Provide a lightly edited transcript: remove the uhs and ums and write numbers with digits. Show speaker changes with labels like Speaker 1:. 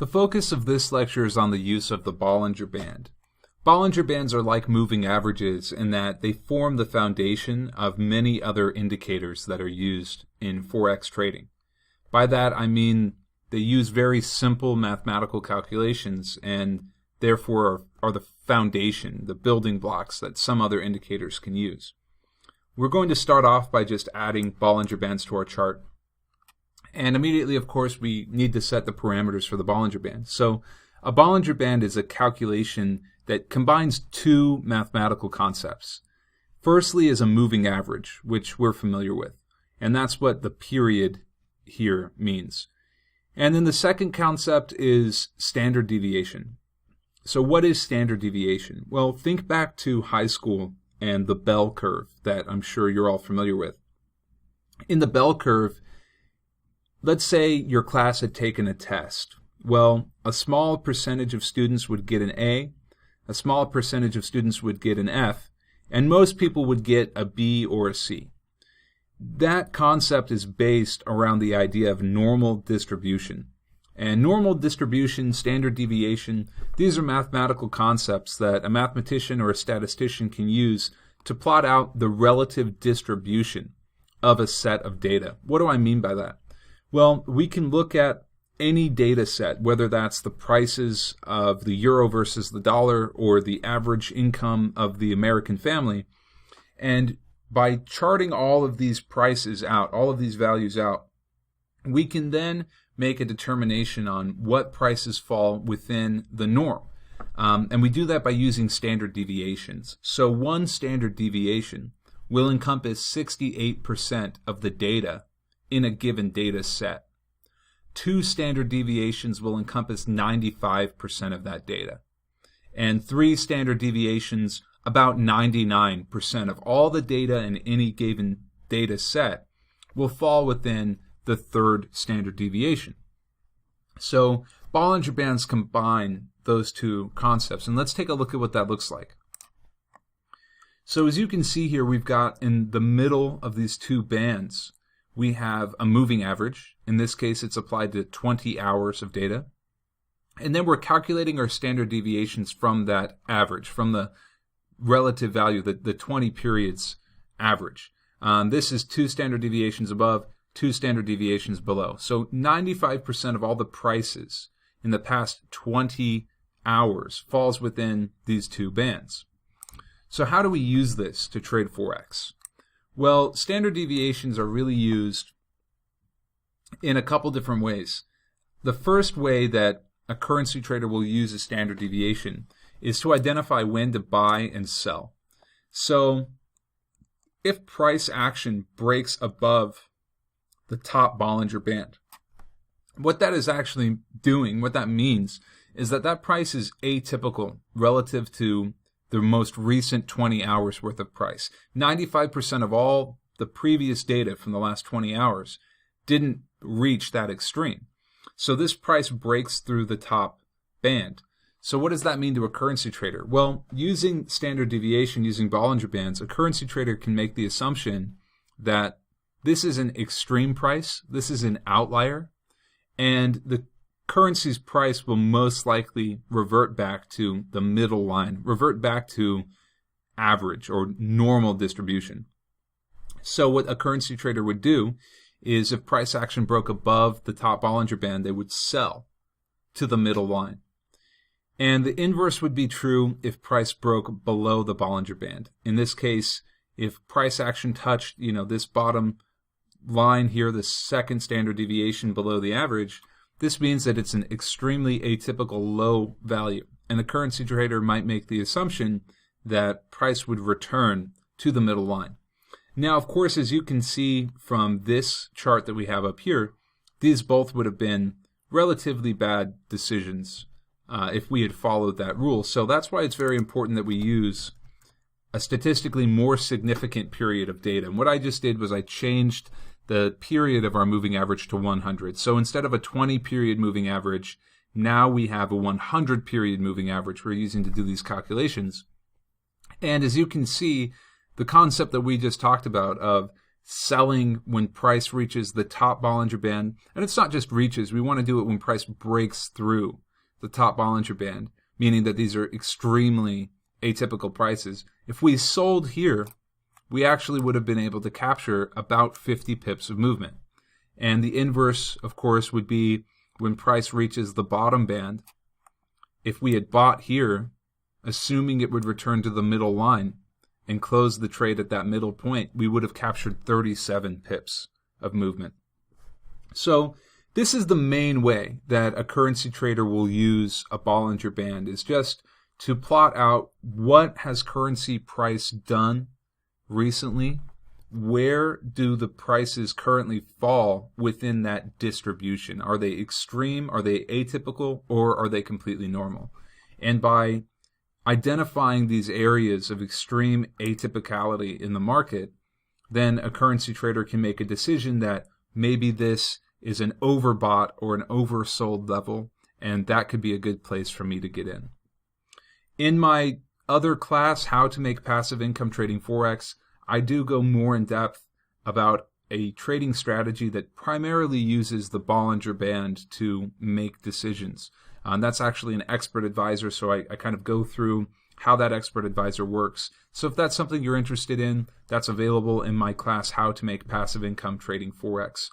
Speaker 1: The focus of this lecture is on the use of the Bollinger Band. Bollinger Bands are like moving averages in that they form the foundation of many other indicators that are used in Forex trading. By that I mean they use very simple mathematical calculations and therefore are the foundation, the building blocks that some other indicators can use. We're going to start off by just adding Bollinger Bands to our chart. And immediately, of course, we need to set the parameters for the Bollinger Band. So a Bollinger Band is a calculation that combines two mathematical concepts. Firstly is a moving average, which we're familiar with. And that's what the period here means. And then the second concept is standard deviation. So what is standard deviation? Well, think back to high school and the bell curve that I'm sure you're all familiar with. In the bell curve, let's say your class had taken a test. Well, a small percentage of students would get an A, a small percentage of students would get an F, and most people would get a B or a C. That concept is based around the idea of normal distribution. And normal distribution, standard deviation, these are mathematical concepts that a mathematician or a statistician can use to plot out the relative distribution of a set of data. What do I mean by that? Well, we can look at any data set, whether that's the prices of the euro versus the dollar or the average income of the American family, and by charting all of these prices out, all of these values out, we can then make a determination on what prices fall within the norm. And we do that by using standard deviations. So one standard deviation will encompass 68% of the data in a given data set. Two standard deviations will encompass 95% of that data. And three standard deviations, about 99% of all the data in any given data set, will fall within the third standard deviation. So Bollinger Bands combine those two concepts. And let's take a look at what that looks like. So as you can see here, we've got in the middle of these two bands, we have a moving average. In this case, it's applied to 20 hours of data. And then we're calculating our standard deviations from that average, from the relative value, the 20 periods average. This is two standard deviations above, two standard deviations below. So 95% of all the prices in the past 20 hours falls within these two bands. So how do we use this to trade Forex? Well, standard deviations are really used in a couple different ways. The first way that a currency trader will use a standard deviation is to identify when to buy and sell. So if price action breaks above the top Bollinger Band, what that is actually doing, what that means, is that that price is atypical relative to the most recent 20 hours worth of price. 95% of all the previous data from the last 20 hours didn't reach that extreme. So this price breaks through the top band. So what does that mean to a currency trader? Well, using standard deviation, using Bollinger Bands, a currency trader can make the assumption that this is an extreme price, this is an outlier, and the currency's price will most likely revert back to the middle line, revert back to average or normal distribution. So what a currency trader would do is if price action broke above the top Bollinger Band, they would sell to the middle line. And the inverse would be true if price broke below the Bollinger Band. In this case, if price action touched, this bottom line here, the second standard deviation below the average, this means that it's an extremely atypical low value, and the currency trader might make the assumption that price would return to the middle line. Now, of course, as you can see from this chart that we have up here, these both would have been relatively bad decisions if we had followed that rule. So that's why it's very important that we use a statistically more significant period of data. And what I just did was I changed the period of our moving average to 100. So instead of a 20 period moving average, now we have a 100 period moving average we're using to do these calculations. And as you can see, the concept that we just talked about of selling when price reaches the top Bollinger Band. And it's not just reaches. We want to do it when price breaks through the top Bollinger Band, meaning that these are extremely atypical prices. If we sold here, we actually would have been able to capture about 50 pips of movement. And the inverse, of course, would be when price reaches the bottom band. If we had bought here, assuming it would return to the middle line and close the trade at that middle point, we would have captured 37 pips of movement. So this is the main way that a currency trader will use a Bollinger Band, is just to plot out what has currency price done recently, where do the prices currently fall within that distribution? Are they extreme, are they atypical, or are they completely normal? And by identifying these areas of extreme atypicality in the market, then a currency trader can make a decision that maybe this is an overbought or an oversold level, and that could be a good place for me to get in. In my other class, How to Make Passive Income Trading Forex, I do go more in depth about a trading strategy that primarily uses the Bollinger Band to make decisions. And that's actually an expert advisor, so I kind of go through how that expert advisor works. So if that's something you're interested in, that's available in my class, How to Make Passive Income Trading Forex.